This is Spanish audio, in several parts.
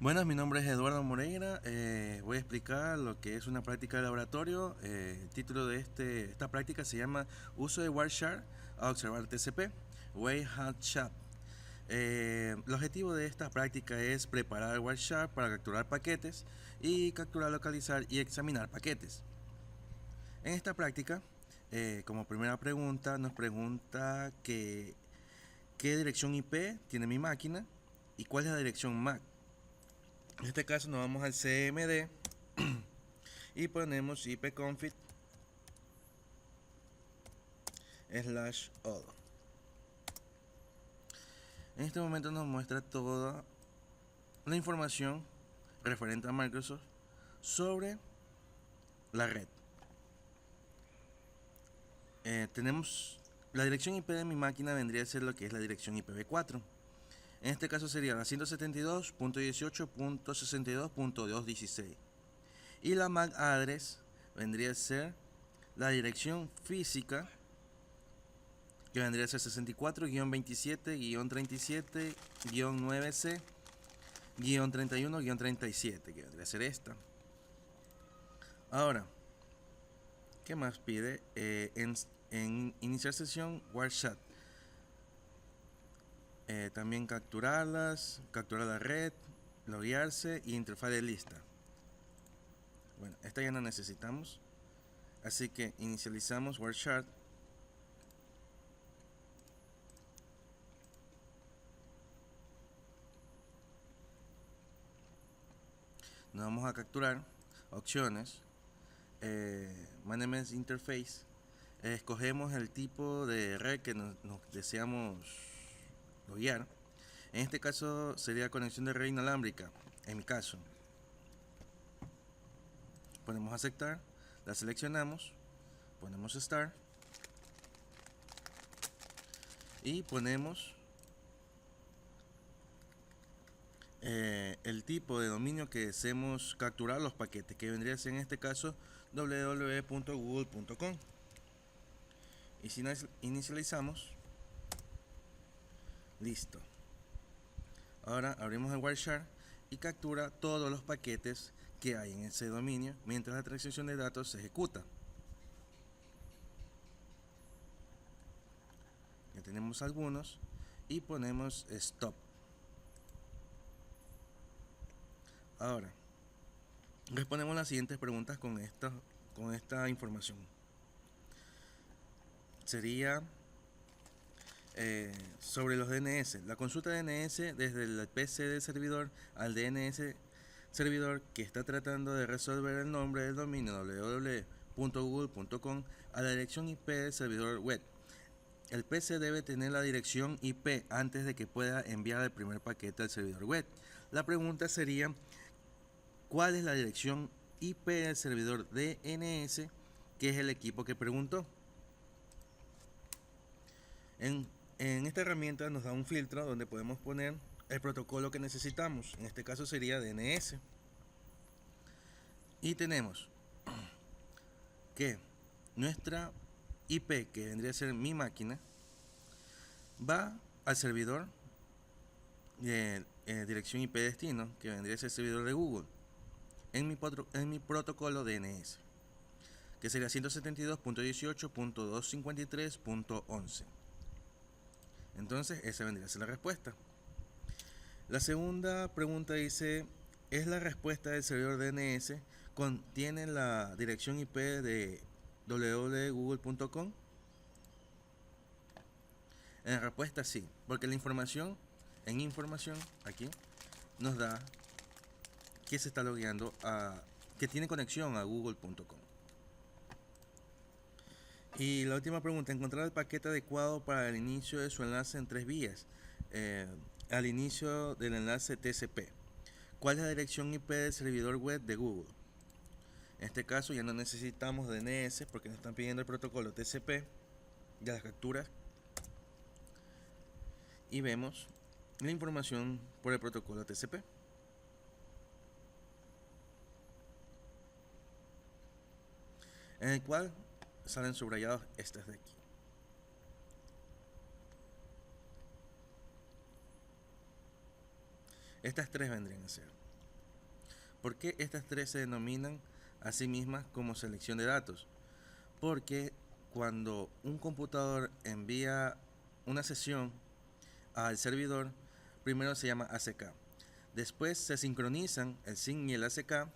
Buenas, mi nombre es Eduardo Moreira. Voy a explicar lo que es una práctica de laboratorio. El título de esta práctica se llama Uso de Wireshark a observar TCP, Way Hat Shop. El objetivo de esta práctica es preparar Wireshark para capturar paquetes y capturar, localizar y examinar paquetes. En esta práctica, como primera pregunta, nos pregunta qué dirección IP tiene mi máquina y cuál es la dirección MAC. En este caso nos vamos al CMD y ponemos ipconfig /all. En este momento nos muestra toda la información referente a Microsoft sobre la red. Tenemos la dirección IP de mi máquina, vendría a ser lo que es la dirección IPv4. En este caso sería la 172.18.62.216 y la MAC address vendría a ser la dirección física, que vendría a ser 64-27-37-9C-31-37, que vendría a ser esta. Ahora, ¿qué más pide? En iniciar sesión Wireshark. También capturar la red, loguearse y interfaz de lista. Bueno, esta ya no necesitamos, así que inicializamos Wireshark. Nos vamos a capturar opciones, Management Interface. Escogemos el tipo de red que nos deseamos loguear. En este caso sería conexión de red inalámbrica, en mi caso. Ponemos aceptar, la seleccionamos, ponemos Start y ponemos el tipo de dominio que deseemos capturar los paquetes, que vendría a ser en este caso www.google.com. Y si inicializamos, listo. Ahora abrimos el Wireshark y captura todos los paquetes que hay en ese dominio mientras la transacción de datos se ejecuta. Ya tenemos algunos y ponemos Stop. Ahora, respondemos las siguientes preguntas con esta información. Sería sobre los DNS. La consulta de DNS desde el PC del servidor al DNS servidor que está tratando de resolver el nombre del dominio www.google.com a la dirección IP del servidor web. El PC debe tener la dirección IP antes de que pueda enviar el primer paquete al servidor web. La pregunta sería: ¿cuál es la dirección IP del servidor DNS, que es el equipo que preguntó? En esta herramienta nos da un filtro donde podemos poner el protocolo que necesitamos. En este caso sería DNS. Y tenemos que nuestra IP, que vendría a ser mi máquina, va al servidor de dirección IP destino, que vendría a ser el servidor de Google, en mi protocolo DNS, que sería 172.18.253.11. Entonces esa vendría a ser la respuesta. La segunda pregunta dice: ¿es la respuesta del servidor DNS contiene la dirección IP de www.google.com? En la respuesta sí, porque la información aquí nos da que se está logueando que tiene conexión a google.com. Y la última pregunta: encontrar el paquete adecuado para el inicio de su enlace en 3 vías. Al inicio del enlace TCP. ¿Cuál es la dirección IP del servidor web de Google? En este caso ya no necesitamos DNS porque nos están pidiendo el protocolo TCP de las capturas. Y vemos la información por el protocolo TCP, en el cual salen subrayados estas de aquí. Estas tres vendrían a ser ¿Por qué estas tres se denominan a sí mismas como selección de datos? Porque cuando un computador envía una sesión al servidor, primero se llama ACK. Después se sincronizan el SYN y el ACK,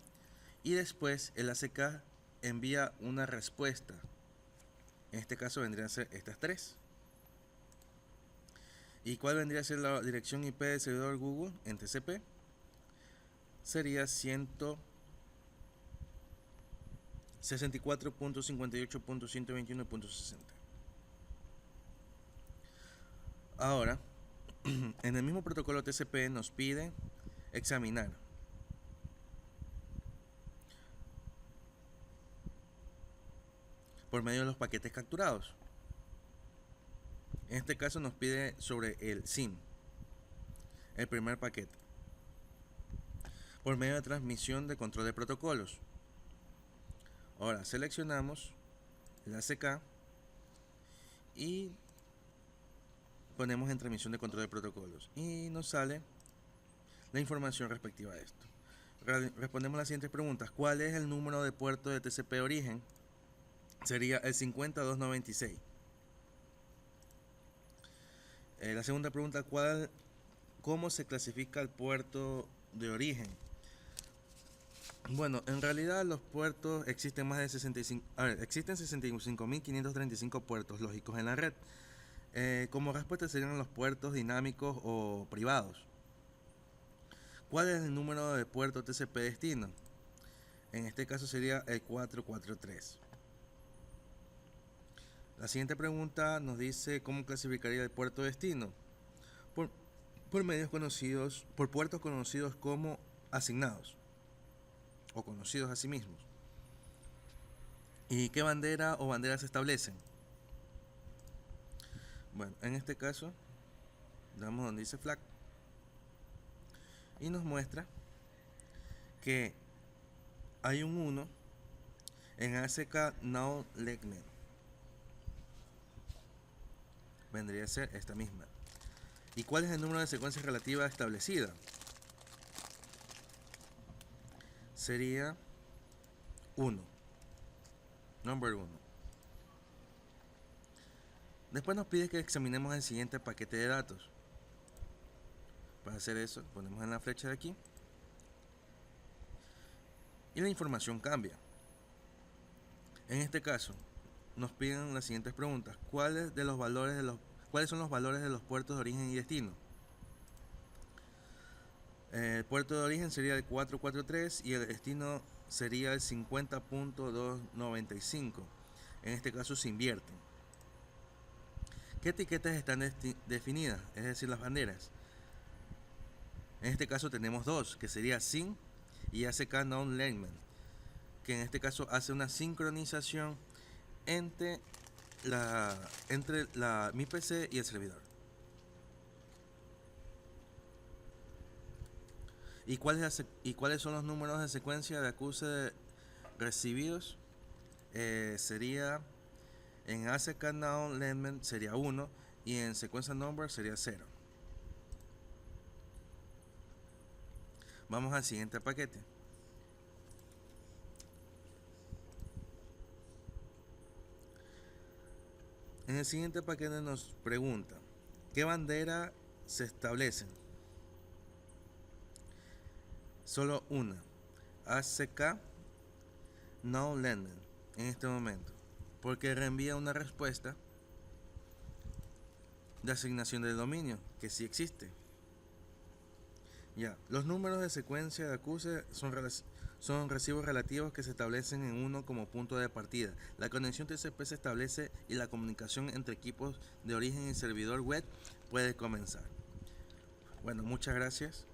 y después el ACK envía una respuesta. En este caso vendrían a ser estas tres. ¿Y cuál vendría a ser la dirección IP del servidor Google en TCP? Sería 164.58.121.60. Ahora, en el mismo protocolo TCP nos pide examinar por medio de los paquetes capturados. En este caso nos pide sobre el SYN, el primer paquete, por medio de transmisión de control de protocolos. Ahora seleccionamos el ACK y ponemos en transmisión de control de protocolos y nos sale la información respectiva a esto. Respondemos las siguientes preguntas. ¿Cuál es el número de puerto de TCP origen? Sería el 50296. La segunda pregunta, ¿cómo se clasifica el puerto de origen? Bueno, en realidad los puertos existen más de 65.535 puertos lógicos en la red. Como respuesta serían los puertos dinámicos o privados. ¿Cuál es el número de puerto TCP destino? En este caso sería el 443. La siguiente pregunta nos dice cómo clasificaría el puerto destino. Por puertos conocidos como asignados o conocidos a sí mismos. ¿Y qué bandera o banderas se establecen? Bueno, en este caso damos donde dice flag y nos muestra que hay un 1 en ACK Now Legnet. Vendría a ser esta misma. ¿Y cuál es el número de secuencia relativa establecida? Sería 1. Number 1. Después nos pide que examinemos el siguiente paquete de datos. Para hacer eso, ponemos en la flecha de aquí y la información cambia. En este caso, nos piden las siguientes preguntas. ¿Cuáles son los valores de los puertos de origen y destino? El puerto de origen sería el 443 y el destino sería el 50.295. En este caso se invierten. ¿Qué etiquetas están definidas? Es decir, las banderas. En este caso tenemos dos, que sería SYN y ACK Non Legment, que en este caso hace una sincronización entre mi PC y el servidor. ¿Y cuáles son los números de secuencia de acuse recibidos? Sería en ACK Now Legment sería 1 y en sequence number sería 0. Vamos al siguiente paquete. En el siguiente paquete nos pregunta ¿qué bandera se establecen? Solo una, ACK Now Legment en este momento, porque reenvía una respuesta de asignación del dominio que sí existe. Ya, los números de secuencia de acuse son recibos relativos que se establecen en uno como punto de partida. La conexión TCP se establece y la comunicación entre equipos de origen y servidor web puede comenzar. Bueno, muchas gracias.